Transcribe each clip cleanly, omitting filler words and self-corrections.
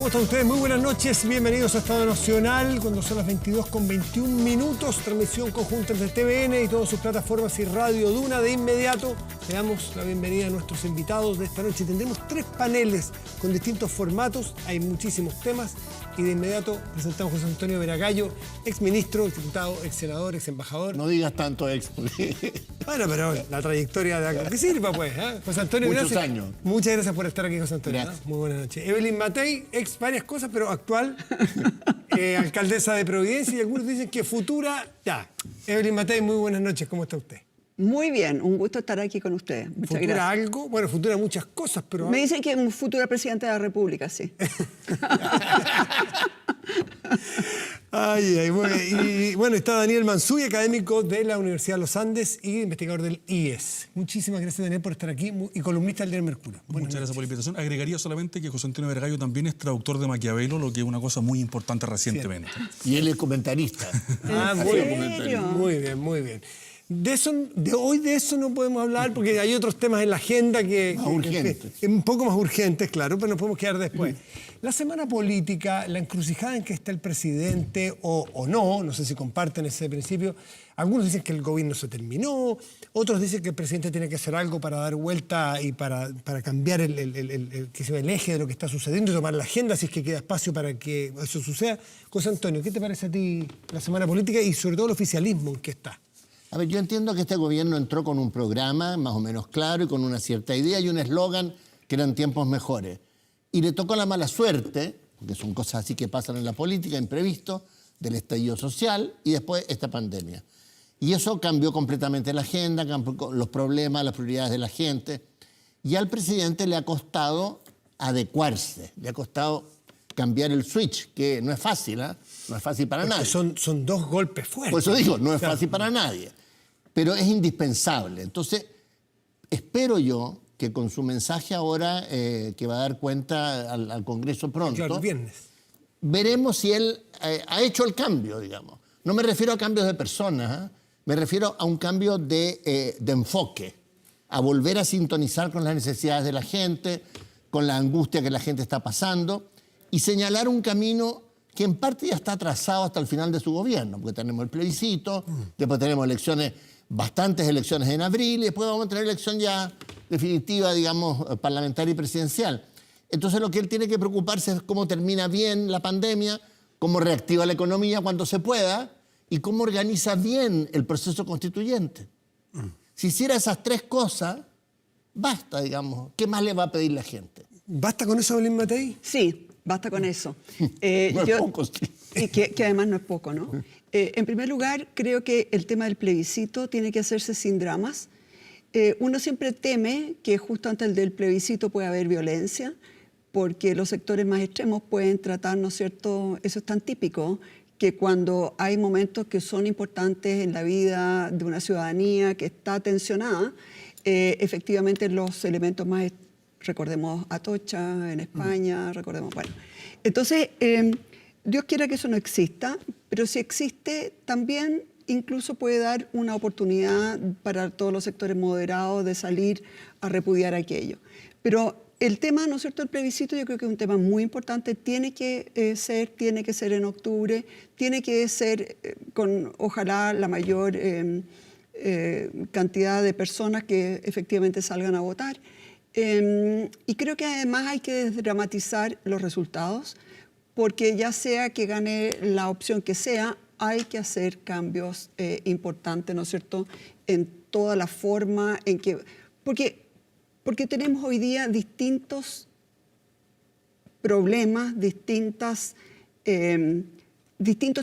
¿Cómo están ustedes? Muy buenas noches, bienvenidos a Estado Nacional, cuando son las 22:21, transmisión conjunta entre TVN y todas sus plataformas y Radio Duna. De inmediato le damos la bienvenida a nuestros invitados de esta noche. Tendremos 3 paneles con distintos formatos, hay muchísimos temas y de inmediato presentamos a José Antonio Veragallo, exministro, exdiputado, exsenador, exembajador. No digas tanto ex. Bueno, pero la trayectoria de acá, que sirva pues, ¿eh? José Antonio, Muchos gracias. años. Muchas gracias por estar aquí, José Antonio. Gracias. Muy buenas noches. Evelyn Matei, ex varias cosas, pero actual alcaldesa de Providencia, y algunos dicen que futura ya. Evelyn Matei, muy buenas noches, ¿cómo está usted? Muy bien, un gusto estar aquí con ustedes. Muchas ¿Futura gracias. algo? Bueno, futura muchas cosas, pero... Me dicen que un futura presidente de la República, sí. Ay, muy bien. Y bueno, está Daniel Mansuy, académico de la Universidad de los Andes y investigador del IES. Muchísimas gracias, Daniel, por estar aquí y columnista del Diario Mercurio. Muchas gracias por la invitación. Agregaría solamente que José Antonio Veragallo también es traductor de Maquiavelo, lo que es una cosa muy importante recientemente. Y él es comentarista. Ah, ¿En muy serio? bien, muy bien, muy bien. Hoy de eso no podemos hablar porque hay otros temas en la agenda que... Más urgentes. Un poco más urgentes, claro, pero nos podemos quedar después. La semana política, la encrucijada en que está el presidente o no sé si comparten ese principio. Algunos dicen que el gobierno se terminó, otros dicen que el presidente tiene que hacer algo para dar vuelta y para cambiar el eje de lo que está sucediendo y tomar la agenda si es que queda espacio para que eso suceda. José Antonio, ¿qué te parece a ti la semana política y sobre todo el oficialismo en que está? A ver, yo entiendo que este gobierno entró con un programa más o menos claro y con una cierta idea y un eslogan que eran tiempos mejores. Y le tocó la mala suerte, porque son cosas así que pasan en la política, imprevisto, del estallido social y después esta pandemia. Y eso cambió completamente la agenda, cambió los problemas, las prioridades de la gente. Y al presidente le ha costado adecuarse, le ha costado cambiar el switch, que no es fácil, ¿eh? No es fácil para nadie. Son 2 golpes fuertes. Por eso digo, no es fácil para nadie, pero es indispensable. Entonces, espero yo que con su mensaje ahora, que va a dar cuenta al Congreso pronto, Claro, el viernes. veremos si él ha hecho el cambio, digamos. No me refiero a cambios de personas, ¿eh? Me refiero a un cambio de enfoque, a volver a sintonizar con las necesidades de la gente, con la angustia que la gente está pasando, y señalar un camino que en parte ya está trazado hasta el final de su gobierno, porque tenemos el plebiscito, después tenemos elecciones, bastantes elecciones en abril, y después vamos a tener elección ya definitiva, digamos, parlamentaria y presidencial. Entonces lo que él tiene que preocuparse es cómo termina bien la pandemia, cómo reactiva la economía cuando se pueda y cómo organiza bien el proceso constituyente. Si hiciera esas 3 cosas, basta, digamos. ¿Qué más le va a pedir la gente? ¿Basta con eso, Evelyn Matei? Sí, basta con eso. No es poco, sí. Y que además no es poco, ¿no? En primer lugar, creo que el tema del plebiscito tiene que hacerse sin dramas. Uno siempre teme que justo antes del plebiscito pueda haber violencia, porque los sectores más extremos pueden tratar, ¿no es cierto? Eso es tan típico, que cuando hay momentos que son importantes en la vida de una ciudadanía que está tensionada, efectivamente los elementos más, recordemos Atocha en España, recordemos, bueno. Entonces, Dios quiera que eso no exista, pero si existe, también incluso puede dar una oportunidad para todos los sectores moderados de salir a repudiar aquello. Pero el tema, ¿no es cierto?, el plebiscito yo creo que es un tema muy importante, tiene que ser en octubre, tiene que ser con, ojalá, la mayor cantidad de personas que efectivamente salgan a votar. Y creo que además hay que desdramatizar los resultados, porque ya sea que gane la opción que sea, hay que hacer cambios importantes, ¿no es cierto?, en toda la forma en que... Porque tenemos hoy día distintos problemas, distintos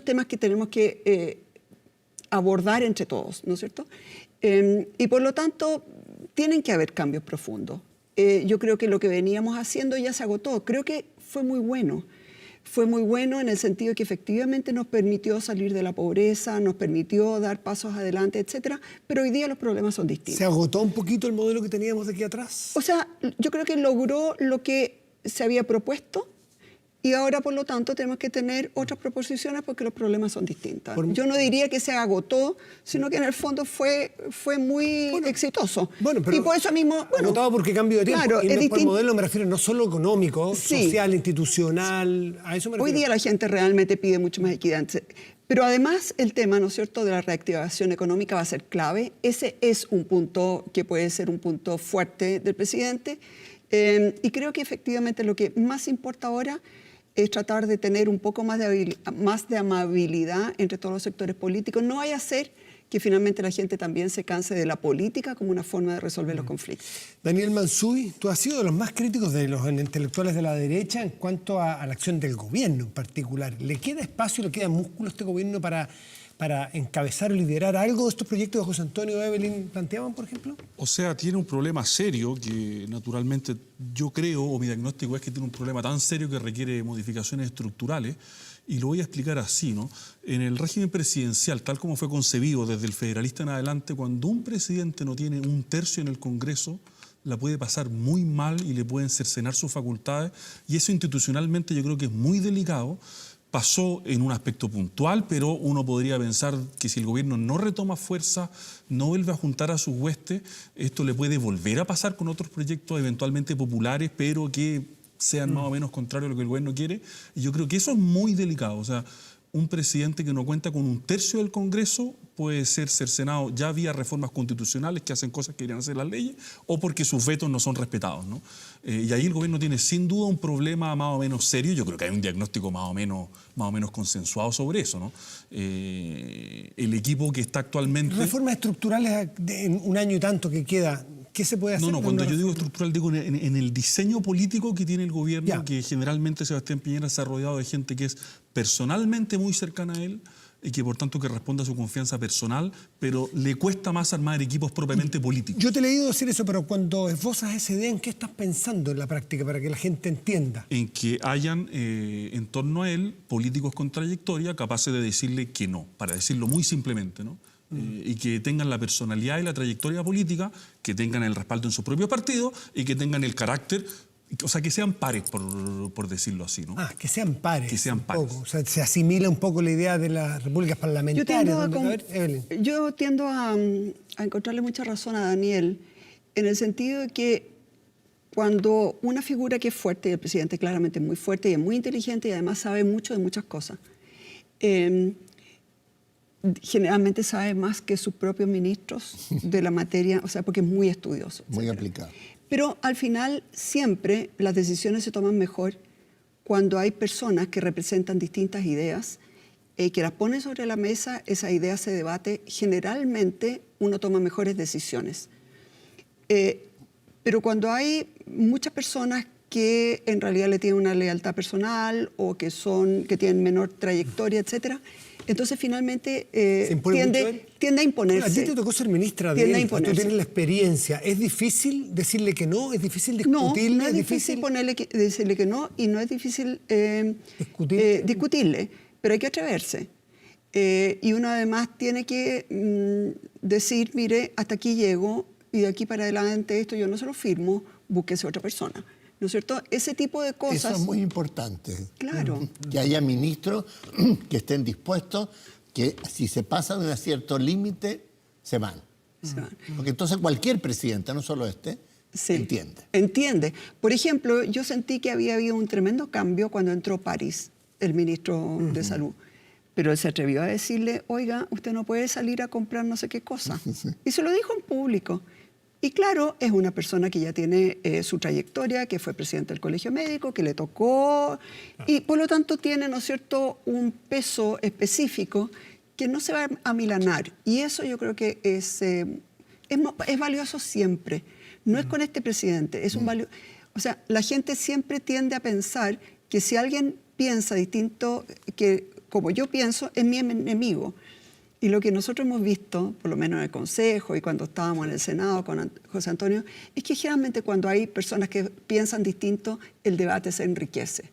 temas que tenemos que abordar entre todos, ¿no es cierto? Y por lo tanto, tienen que haber cambios profundos. Yo creo que lo que veníamos haciendo ya se agotó. Creo que fue muy bueno. Fue muy bueno en el sentido de que efectivamente nos permitió salir de la pobreza, nos permitió dar pasos adelante, etcétera, pero hoy día los problemas son distintos. ¿Se agotó un poquito el modelo que teníamos de aquí atrás? O sea, yo creo que logró lo que se había propuesto y ahora, por lo tanto, tenemos que tener otras proposiciones porque los problemas son distintos. Yo no diría que se agotó, sino que en el fondo fue muy exitoso. Bueno, pero y por eso mismo... agotado porque cambio de tiempo. Claro, y es por modelo me refiero no solo económico, Sí. social, institucional, a eso me refiero. Hoy día la gente realmente pide mucho más equidad. Pero además el tema, ¿no es cierto?, de la reactivación económica va a ser clave. Ese es un punto que puede ser un punto fuerte del presidente. Y creo que efectivamente lo que más importa ahora es tratar de tener un poco más de amabilidad entre todos los sectores políticos. No vaya a ser que finalmente la gente también se canse de la política como una forma de resolver los conflictos. Daniel Mansuy, tú has sido de los más críticos de los intelectuales de la derecha en cuanto a la acción del gobierno en particular. ¿Le queda espacio, le queda músculo a este gobierno para encabezar o liderar algo de estos proyectos que José Antonio y Evelyn planteaban, por ejemplo? O sea, tiene un problema serio que naturalmente yo creo, o mi diagnóstico es que tiene un problema tan serio que requiere modificaciones estructurales. Y lo voy a explicar así, ¿no? En el régimen presidencial, tal como fue concebido desde el federalista en adelante, cuando un presidente no tiene un tercio en el Congreso, la puede pasar muy mal y le pueden cercenar sus facultades. Y eso institucionalmente yo creo que es muy delicado. Pasó en un aspecto puntual, pero uno podría pensar que si el gobierno no retoma fuerza, no vuelve a juntar a sus huestes, esto le puede volver a pasar con otros proyectos eventualmente populares, pero que sean más o menos contrarios a lo que el gobierno quiere. Y yo creo que eso es muy delicado. O sea, un presidente que no cuenta con un tercio del Congreso puede ser cercenado ya vía reformas constitucionales que hacen cosas que querían hacer las leyes o porque sus vetos no son respetados, ¿no? Y ahí el gobierno tiene sin duda un problema más o menos serio. Yo creo que hay un diagnóstico más o menos consensuado sobre eso, ¿no? El equipo que está actualmente... Reformas estructurales en un año y tanto que queda... ¿Qué se puede hacer? No, cuando yo digo estructural, digo en el diseño político que tiene el gobierno, Ya. que generalmente Sebastián Piñera se ha rodeado de gente que es personalmente muy cercana a él y que por tanto que responde a su confianza personal, pero le cuesta más armar equipos propiamente políticos. Yo te he leído decir eso, pero cuando esbozas esa idea, ¿en qué estás pensando en la práctica para que la gente entienda? En que hayan en torno a él políticos con trayectoria capaces de decirle que no, para decirlo muy simplemente, ¿no? Y que tengan la personalidad y la trayectoria política, que tengan el respaldo en su propio partido y que tengan el carácter, o sea, que sean pares, por decirlo así, ¿no? Que sean pares. Que sean pares. O sea, se asimila un poco la idea de las repúblicas parlamentarias. Yo tiendo a encontrarle mucha razón a Daniel en el sentido de que cuando una figura que es fuerte, y el presidente claramente es muy fuerte y es muy inteligente y además sabe mucho de muchas cosas, generalmente sabe más que sus propios ministros de la materia, o sea, porque es muy estudioso. Muy aplicado. Pero al final siempre las decisiones se toman mejor cuando hay personas que representan distintas ideas, que las ponen sobre la mesa, esa idea se debate, generalmente uno toma mejores decisiones. Pero cuando hay muchas personas que en realidad le tienen una lealtad personal o que tienen menor trayectoria, etcétera, entonces finalmente tiende a imponerse. A ti te tocó ser ministra de él, tú tienes la experiencia. ¿Es difícil decirle que no? ¿Es difícil discutirle? No es difícil decirle que no y no es difícil discutirle, pero hay que atreverse. Y uno además tiene que decir, mire, hasta aquí llego y de aquí para adelante esto yo no se lo firmo, búsquese otra persona. ¿No es cierto? Ese tipo de cosas... Eso es muy importante. Claro. Que haya ministros que estén dispuestos, que si se pasa de un cierto límite, se van. Porque entonces cualquier presidente, no solo este, entiende. Entiende. Por ejemplo, yo sentí que había habido un tremendo cambio cuando entró París, el ministro de Salud. Pero él se atrevió a decirle, oiga, usted no puede salir a comprar no sé qué cosa. Y se lo dijo en público. Y claro, es una persona que ya tiene su trayectoria, que fue presidente del Colegio Médico, que le tocó, y por lo tanto tiene, ¿no es cierto?, un peso específico que no se va a amilanar. Y eso yo creo que es valioso siempre. No es con este presidente, es un valioso... O sea, la gente siempre tiende a pensar que si alguien piensa distinto que como yo pienso, es mi enemigo. Y lo que nosotros hemos visto, por lo menos en el Consejo y cuando estábamos en el Senado con José Antonio, es que generalmente cuando hay personas que piensan distinto, el debate se enriquece.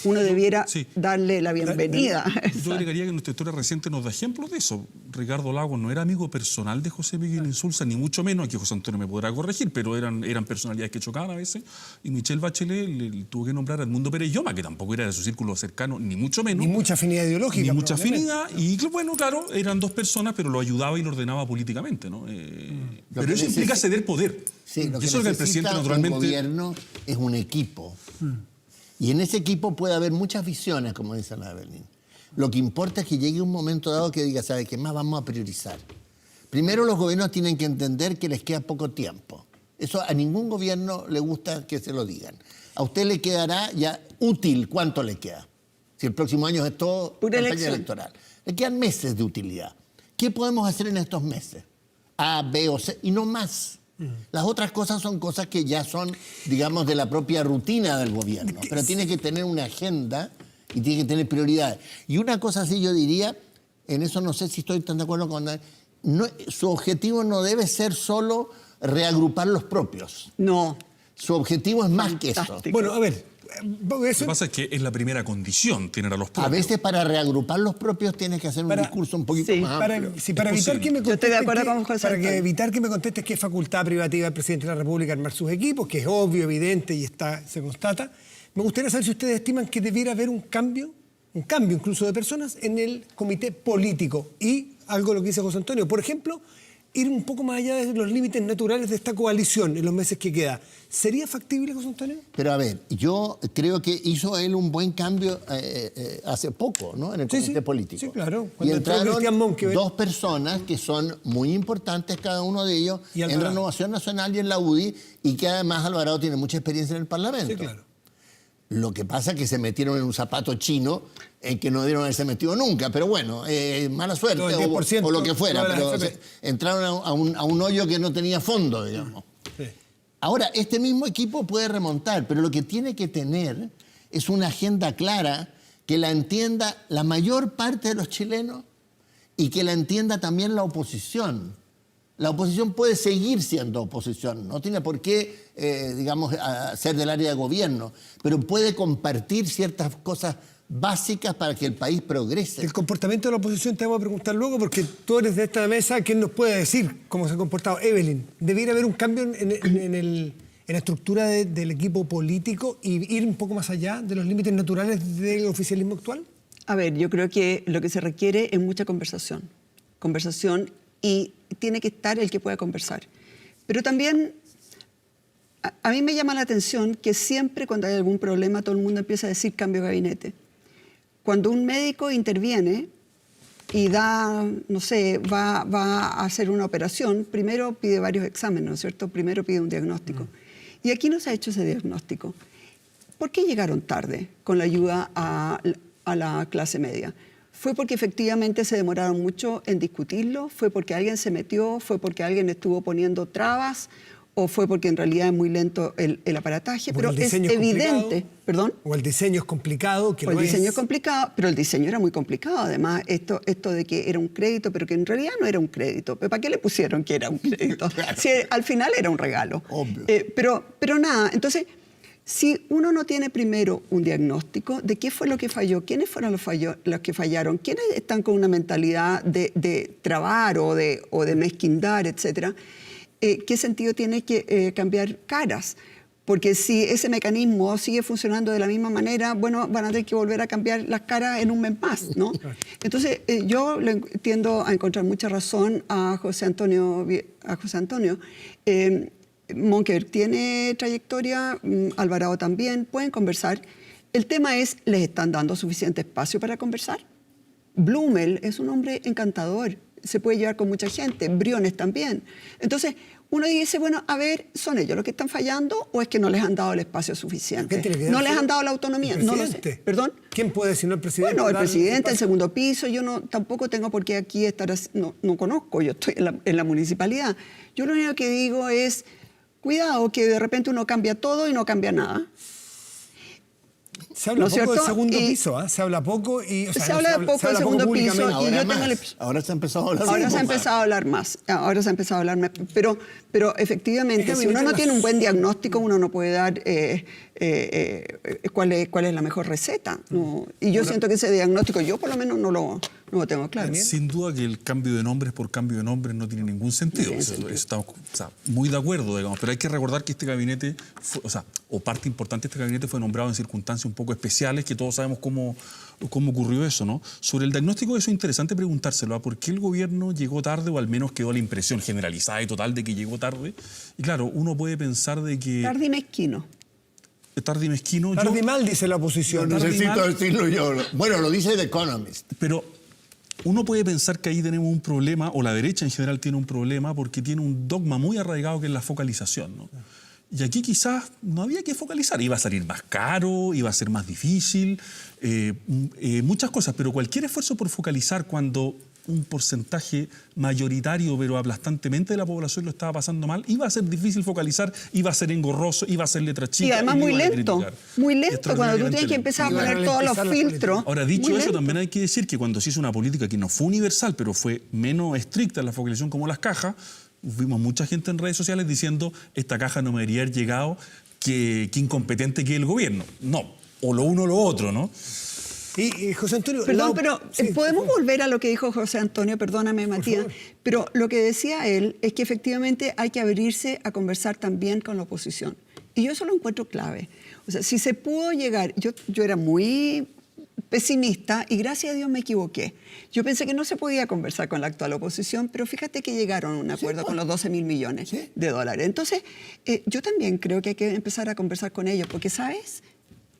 Uno debiera darle la bienvenida. Yo agregaría que nuestra historia reciente nos da ejemplos de eso. Ricardo Lagos no era amigo personal de José Miguel Insulza, ni mucho menos, aquí José Antonio me podrá corregir, pero eran personalidades que chocaban a veces. Y Michelle Bachelet le tuvo que nombrar a Edmundo Pérez Lloma, que tampoco era de su círculo cercano, ni mucho menos. Ni mucha afinidad ideológica. Ni mucha afinidad. Y bueno, claro, eran dos personas, pero lo ayudaba y lo ordenaba políticamente, ¿no? Pero eso implica ceder poder. Sí, lo que eso es que el presidente naturalmente... el gobierno es un equipo. Y en ese equipo puede haber muchas visiones, como dice la Evelyn. Lo que importa es que llegue un momento dado que diga, ¿sabe qué más vamos a priorizar? Primero, los gobiernos tienen que entender que les queda poco tiempo. Eso a ningún gobierno le gusta que se lo digan. A usted le quedará ya útil, ¿cuánto le queda? Si el próximo año es todo campaña electoral. Le quedan meses de utilidad. ¿Qué podemos hacer en estos meses? A, B o C, y no más. Las otras cosas son cosas que ya son, digamos, de la propia rutina del gobierno. Pero tiene que tener una agenda y tiene que tener prioridades. Y una cosa así yo diría, en eso no sé si estoy tan de acuerdo con... su objetivo no debe ser solo reagrupar los propios. No. Su objetivo es más que eso. Bueno, a ver... Lo que pasa es que es la primera condición tener a los propios. A veces para reagrupar los propios tienes que hacer un discurso un poquito más amplio. Para evitar que me contestes, evitar que me contestes que es facultad privativa del presidente de la República armar sus equipos, que es obvio, evidente y se constata, me gustaría saber si ustedes estiman que debiera haber un cambio incluso de personas en el comité político. Y algo de lo que dice José Antonio, por ejemplo, ir un poco más allá de los límites naturales de esta coalición en los meses que queda. ¿Sería factible, José Antonio? Pero a ver, yo creo que hizo él un buen cambio hace poco, ¿no? En el comité político. Sí, claro. Y entraron dos personas que son muy importantes, cada uno de ellos, en Renovación Nacional y en la UDI, y que además Alvarado tiene mucha experiencia en el Parlamento. Sí, claro. Lo que pasa es que se metieron en un zapato chino en que no debieron haberse metido nunca, pero bueno, mala suerte o lo que fuera, pero entraron a un hoyo que no tenía fondo, digamos. Sí. Ahora, este mismo equipo puede remontar, pero lo que tiene que tener es una agenda clara que la entienda la mayor parte de los chilenos y que la entienda también la oposición. La oposición puede seguir siendo oposición, no tiene por qué, digamos, ser del área de gobierno, pero puede compartir ciertas cosas básicas para que el país progrese. El comportamiento de la oposición te vamos a preguntar luego, porque tú eres de esta mesa, ¿quién nos puede decir cómo se ha comportado? Evelyn, ¿debiera haber un cambio en la estructura del equipo político y ir un poco más allá de los límites naturales del oficialismo actual? A ver, yo creo que lo que se requiere es mucha conversación. Conversación, y tiene que estar el que pueda conversar. Pero también a mí me llama la atención que siempre cuando hay algún problema todo el mundo empieza a decir cambio de gabinete. Cuando un médico interviene y va a hacer una operación, primero pide varios exámenes, ¿no es cierto? Primero pide un diagnóstico. Y aquí no se ha hecho ese diagnóstico. ¿Por qué llegaron tarde con la ayuda a la clase media? ¿Fue porque efectivamente se demoraron mucho en discutirlo? ¿Fue porque alguien se metió? ¿Fue porque alguien estuvo poniendo trabas? ¿O fue porque en realidad es muy lento el aparataje? Pero es evidente. ¿Perdón? ¿O el diseño es complicado? El diseño es complicado, pero el diseño era muy complicado. Además, esto de que era un crédito, pero que en realidad no era un crédito. ¿Para qué le pusieron que era un crédito? Claro. Si al final era un regalo. Obvio. Pero nada, entonces... Si uno no tiene primero un diagnóstico de qué fue lo que falló, quiénes fueron los que fallaron, quiénes están con una mentalidad de trabar o de mezquindar, etcétera, ¿qué sentido tiene que cambiar caras? Porque si ese mecanismo sigue funcionando de la misma manera, bueno, van a tener que volver a cambiar las caras en un mes más, ¿no? Entonces, yo tiendo a encontrar mucha razón a José Antonio. Monkeberg tiene trayectoria, Alvarado también, pueden conversar. El tema es, ¿les están dando suficiente espacio para conversar? Blumel es un hombre encantador, se puede llevar con mucha gente, Briones también. Entonces, uno dice, bueno, a ver, ¿son ellos los que están fallando o es que no les han dado el espacio suficiente? ¿No les han dado la autonomía? No lo sé. ¿Perdón? ¿Quién puede decir el presidente? Bueno, el presidente, el segundo piso, yo tampoco tengo por qué aquí estar, no conozco, yo estoy en la municipalidad. Yo lo único que digo es... Cuidado, que de repente uno cambia todo y no cambia nada. Se habla ¿no es poco del cierto? segundo Y piso, ¿ah? Se habla poco y... o sea, se no habla poco se del habla poco segundo piso públicamente. y Ahora yo tengo la más. Ahora se ha empezado a hablar Ahora se ha más. empezado a hablar más, ahora se ha empezado a hablar más, pero efectivamente, Es que si uno no las- tiene un buen diagnóstico, uno no puede dar cuál es la mejor receta. ¿no? Y yo siento que ese diagnóstico, yo por lo menos no lo tengo claro. Sin duda que el cambio de nombres por cambio de nombres no tiene ningún sentido. Estamos muy de acuerdo, digamos, pero hay que recordar que este gabinete, o parte importante de este gabinete fue nombrado en circunstancias un poco especiales, que todos sabemos cómo ocurrió eso, ¿no? Sobre el diagnóstico, eso es interesante preguntárselo, ¿por qué el gobierno llegó tarde, o al menos quedó la impresión generalizada y total de que llegó tarde? Y claro, uno puede pensar de que... Tarde y mezquino. Tarde y mezquino. Tarde y mal, dice la oposición. No Tarde y necesito mal. decirlo yo. Bueno, lo dice The Economist. Pero uno puede pensar que ahí tenemos un problema, o la derecha en general tiene un problema, porque tiene un dogma muy arraigado que es la focalización, ¿no? Y aquí quizás no había que focalizar, iba a salir más caro, iba a ser más difícil, muchas cosas, pero cualquier esfuerzo por focalizar cuando un porcentaje mayoritario pero aplastantemente de la población lo estaba pasando mal, iba a ser difícil focalizar, iba a ser engorroso, iba a ser letra chica. Y además lo muy iban a lento, criticar. muy lento, cuando tú Extraordinariamente tienes que lento. empezar a Iban a poner todos los ralentizar la filtros. Ahora, dicho muy eso, lento. también hay que decir que cuando se hizo una política que no fue universal, pero fue menos estricta en la focalización como las cajas, vimos mucha gente en redes sociales diciendo esta caja no me debería haber llegado, que incompetente que es el gobierno. No, o lo uno o lo otro, ¿no? Y José Antonio... Perdón, pero sí, podemos por favor. volver a lo que dijo José Antonio, perdóname Matías, favor. pero lo que decía él es que efectivamente hay que abrirse a conversar también con la oposición. Y yo eso lo encuentro clave. O sea, si se pudo llegar, yo era muy pesimista y gracias a Dios me equivoqué. Yo pensé que no se podía conversar con la actual oposición, pero fíjate que llegaron a un acuerdo con los 12.000 millones de dólares. Entonces, yo también creo que hay que empezar a conversar con ellos, porque, ¿sabes?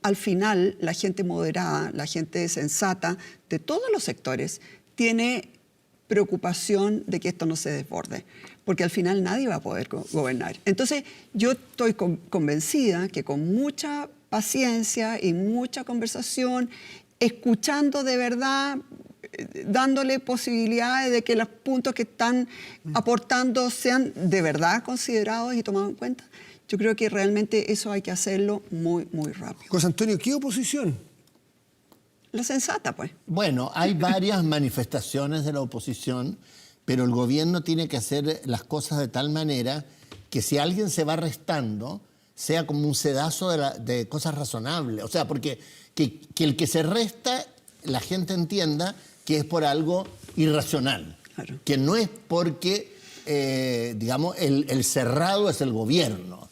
Al final, la gente moderada, la gente sensata de todos los sectores tiene preocupación de que esto no se desborde, porque al final nadie va a poder gobernar. Entonces, yo estoy convencida que con mucha paciencia y mucha conversación, escuchando de verdad, dándole posibilidades de que los puntos que están aportando sean de verdad considerados y tomados en cuenta, yo creo que realmente eso hay que hacerlo muy, muy rápido. José Antonio, ¿qué oposición? La sensata, pues. Bueno, hay varias manifestaciones de la oposición, pero el gobierno tiene que hacer las cosas de tal manera que si alguien se va restando, sea como un sedazo de cosas razonables. O sea, porque que el que se resta, la gente entienda que es por algo irracional. Claro. Que no es porque, digamos, el cerrado es el gobierno.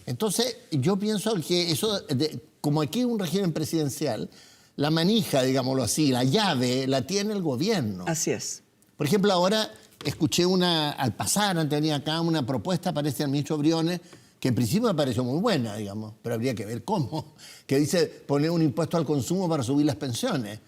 Entonces, yo pienso que eso, como aquí es un régimen presidencial, la manija, digámoslo así, la llave, la tiene el gobierno. Así es. Por ejemplo, ahora escuché al pasar, antes venía acá, una propuesta, parece al ministro Briones, que en principio me pareció muy buena, digamos, pero habría que ver cómo, que dice poner un impuesto al consumo para subir las pensiones.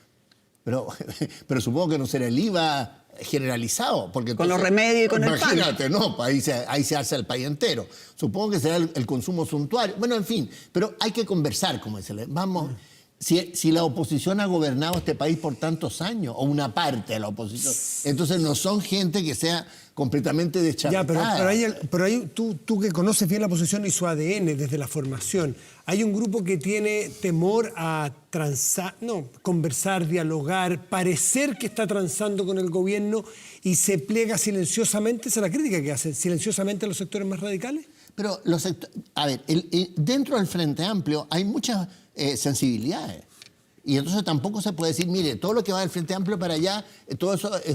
Pero supongo que no será el IVA generalizado. Porque Con los remedios y con el pan. Imagínate, no, ahí se hace el país entero. Supongo que será el consumo suntuario. Bueno, en fin, pero hay que conversar, como dice. Vamos, si la oposición ha gobernado este país por tantos años, o una parte de la oposición, entonces no son gente que sea completamente Ya, deschavetada. pero hay, tú que conoces bien la oposición y su ADN desde la formación, hay un grupo que tiene temor a transar, conversar, dialogar, parecer que está transando con el gobierno y se pliega silenciosamente, esa es la crítica que hacen, silenciosamente a los sectores más radicales. Pero a ver, dentro del Frente Amplio hay muchas sensibilidades. Y entonces tampoco se puede decir, mire, todo lo que va del Frente Amplio para allá, todo eso es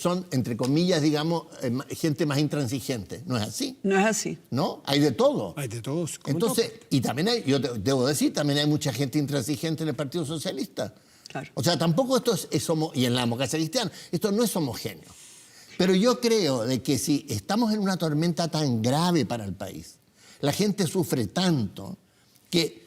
son, entre comillas, digamos, gente más intransigente. ¿No es así? No es así. ¿No? Hay de todo. Hay de todos. como Entonces, y también hay, yo debo decir, también hay mucha gente intransigente en el Partido Socialista. Claro. O sea, tampoco esto y en la democracia cristiana, esto no es homogéneo. Pero yo creo de que si estamos en una tormenta tan grave para el país, la gente sufre tanto, que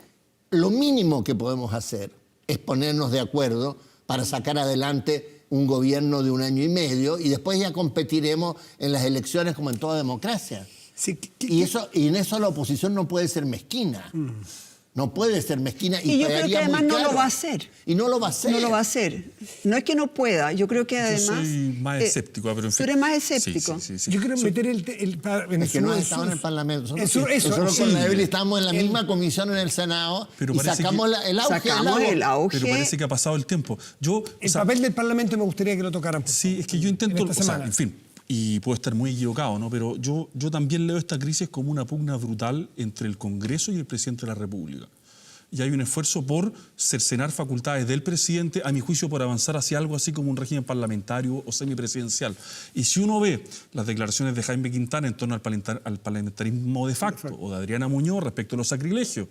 lo mínimo que podemos hacer es ponernos de acuerdo para sacar adelante un gobierno de 1 año y medio y después ya competiremos en las elecciones como en toda democracia. Sí, Y en eso la oposición no puede ser mezquina. No puede ser mezquina Y yo creo que pagaría además muy no caro. lo va a hacer. Y no lo va a hacer. No lo va a hacer. No es que no pueda, yo creo que además... Yo soy más escéptico, pero en fin. Tú eres más escéptico. Sí. Yo quiero meter el Es que no has estado en el Parlamento. Nosotros sí. con la Evelyn estábamos en la misma comisión en el Senado Pero y parece sacamos que- el auge. Sacamos el auge. Pero parece que ha pasado el tiempo. Yo, El papel del Parlamento me gustaría que lo tocaran. por sí, favor, es que yo intento, en esta semana. en fin, y puedo estar muy equivocado, ¿no? Pero yo también leo esta crisis como una pugna brutal entre el Congreso y el presidente de la República. Y hay un esfuerzo por cercenar facultades del presidente, a mi juicio, por avanzar hacia algo así como un régimen parlamentario o semipresidencial. Y si uno ve las declaraciones de Jaime Quintana en torno al parlamentarismo de facto, o de Adriana Muñoz respecto a los sacrilegios,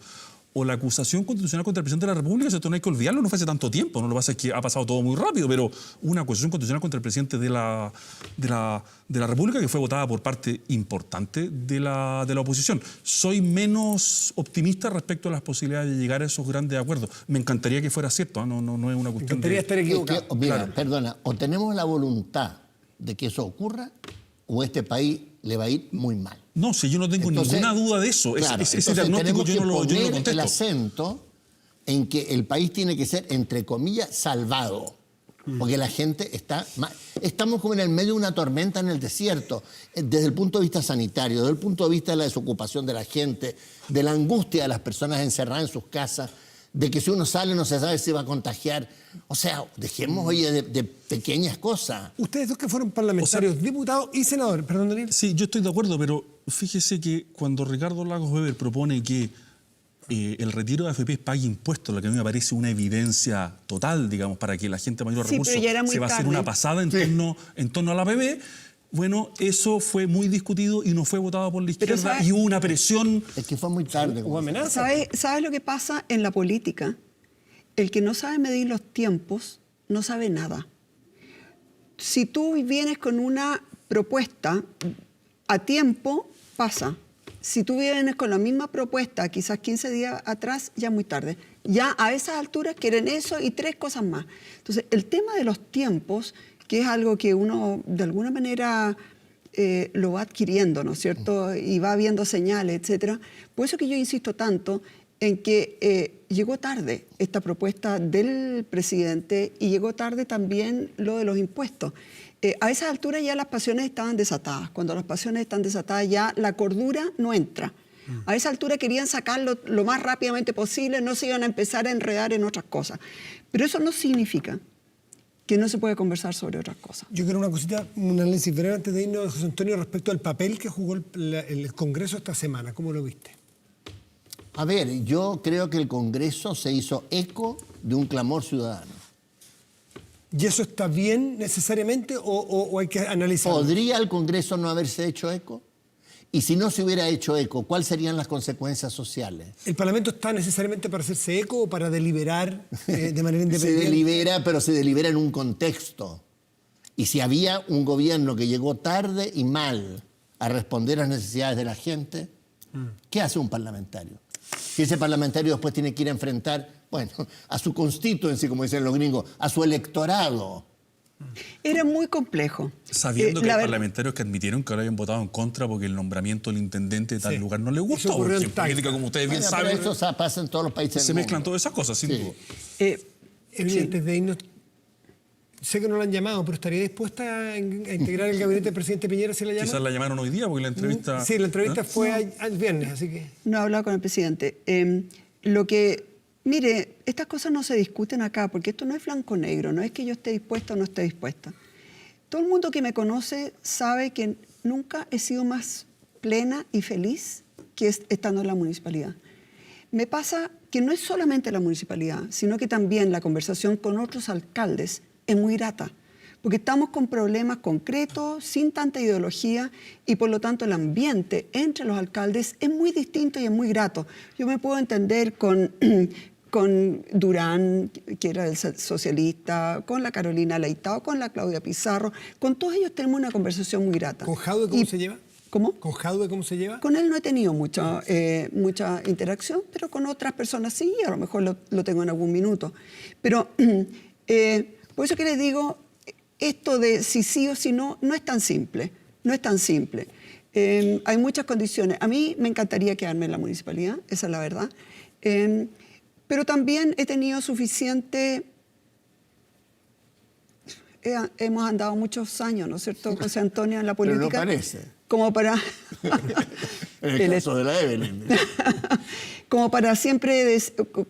o la acusación constitucional contra el presidente de la República, esto no hay que olvidarlo, no fue hace tanto tiempo, no lo que pasa es que ha pasado todo muy rápido, pero una acusación constitucional contra el presidente de la República que fue votada por parte importante de la oposición. Soy menos optimista respecto a las posibilidades de llegar a esos grandes acuerdos. Me encantaría que fuera cierto, ¿eh? No es una Me cuestión encantaría de... estar equivocado. Mira, perdona, o tenemos la voluntad de que eso ocurra o a este país le va a ir muy mal. No, si yo no tengo Entonces, ninguna duda de eso. claro, Ese entonces diagnóstico tenemos yo que no lo poner el contesto. acento en que el país tiene que ser, entre comillas, salvado. Porque la gente está... Estamos como en el medio de una tormenta en el desierto, desde el punto de vista sanitario, desde el punto de vista de la desocupación de la gente, de la angustia de las personas encerradas en sus casas, de que si uno sale no se sabe si va a contagiar. O sea, dejemos, oye, de pequeñas cosas. Ustedes dos que fueron parlamentarios, diputados y senadores, perdón, Daniel. Sí, yo estoy de acuerdo, pero fíjese que cuando Ricardo Lagos Weber propone que el retiro de AFP pague impuestos, lo que a mí me parece una evidencia total, digamos, para que la gente de mayor Sí, recursos pero ya era muy se va a hacer tarde. una pasada en torno a la AFP. Bueno, eso fue muy discutido y no fue votado por la Pero izquierda ¿sabe? y hubo una presión. Es que fue muy tarde. Hubo amenaza. ¿Sabes lo que pasa en la política? El que no sabe medir los tiempos no sabe nada. Si tú vienes con una propuesta a tiempo, pasa. Si tú vienes con la misma propuesta, quizás 15 días atrás, ya muy tarde. Ya a esas alturas quieren eso y 3 cosas más. Entonces, el tema de los tiempos, que es algo que uno de alguna manera lo va adquiriendo, ¿no es cierto? Y va viendo señales, etcétera. Por eso que yo insisto tanto en que llegó tarde esta propuesta del presidente y llegó tarde también lo de los impuestos. A esas alturas ya las pasiones estaban desatadas. Cuando las pasiones están desatadas ya la cordura no entra. A esa altura querían sacarlo lo más rápidamente posible, no se iban a empezar a enredar en otras cosas. Pero eso no significa que no se puede conversar sobre otras cosas. Yo quiero una cosita, un análisis breve antes de irnos, José Antonio, respecto al papel que jugó el Congreso esta semana. ¿Cómo lo viste? A ver, yo creo que el Congreso se hizo eco de un clamor ciudadano. ¿Y eso está bien necesariamente o hay que analizarlo? ¿Podría el Congreso no haberse hecho eco? Y si no se hubiera hecho eco, ¿cuáles serían las consecuencias sociales? ¿El Parlamento está necesariamente para hacerse eco o para deliberar de manera Se independiente? delibera, pero se delibera en un contexto. Y si había un gobierno que llegó tarde y mal a responder a las necesidades de la gente, ¿qué hace un parlamentario? Si ese parlamentario después tiene que ir a enfrentar, bueno, a su constituency, como dicen los gringos, a su electorado. Era muy complejo. Sabiendo que La hay ver- parlamentarios que admitieron que lo habían votado en contra porque el nombramiento del intendente de tal Sí. lugar no les Eso gustó. ocurrió Porque en en política, como ustedes bien Bueno, pero saben, eso pasa en todos los países se del mezclan mundo. todas esas cosas, sin Sí. duda. Evelyn, antes de irnos, sé que no la han llamado, pero ¿estaría dispuesta a integrar el gabinete del presidente Piñera si la llaman? Quizás la llamaron hoy día porque la entrevista... Sí, la entrevista ¿Ah? fue el viernes, así que... No he hablado con el presidente. Mire, estas cosas no se discuten acá, porque esto no es blanco-negro, no es que yo esté dispuesta o no esté dispuesta. Todo el mundo que me conoce sabe que nunca he sido más plena y feliz que estando en la municipalidad. Me pasa que no es solamente la municipalidad, sino que también la conversación con otros alcaldes es muy grata, porque estamos con problemas concretos, sin tanta ideología, y por lo tanto el ambiente entre los alcaldes es muy distinto y es muy grato. Yo me puedo entender con Durán, que era el socialista, con la Carolina Leitao, con la Claudia Pizarro, con todos ellos tenemos una conversación muy grata. ¿Con Jadwe cómo Y- se lleva? ¿Cómo? ¿Con Jadwe cómo se lleva? Con él no he tenido mucha interacción, pero con otras personas sí, a lo mejor lo tengo en algún minuto. Pero por eso que les digo, esto de si sí o si no, no es tan simple, no es tan simple. Hay muchas condiciones. A mí me encantaría quedarme en la municipalidad, esa es la verdad. Pero también he tenido suficiente... Hemos andado muchos años, ¿no es cierto, José Antonio, en la Pero política? no parece. Como para... En el caso de la Evelyn. como para siempre,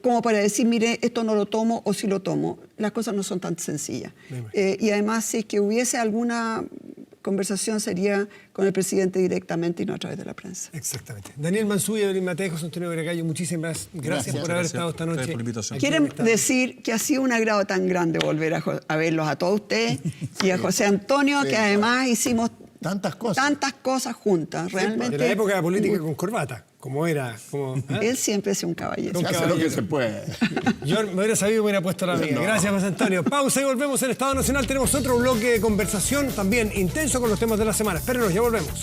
como para decir, mire, esto no lo tomo o sí lo tomo. Las cosas no son tan sencillas. Y además, si es que hubiese alguna conversación, sería con el presidente directamente y no a través de la prensa. Exactamente. Daniel Mansuy, Evelyn Matei, José Antonio Vergallo, muchísimas gracias por haber estado esta Gracias noche. por la invitación. aquí en Quieren Estado. decir que ha sido un agrado tan grande volver a verlos a todos ustedes y a José Antonio, que además hicimos Tantas cosas. tantas cosas juntas. Realmente, De la época de la política con corbata, como era. él siempre es un caballero. Se hace lo que se puede. Yo me hubiera sabido y me hubiera puesto la mía. Gracias, José Antonio. Pausa y volvemos en Estado Nacional. Tenemos otro bloque de conversación también intenso con los temas de la semana. Espérenos, ya volvemos.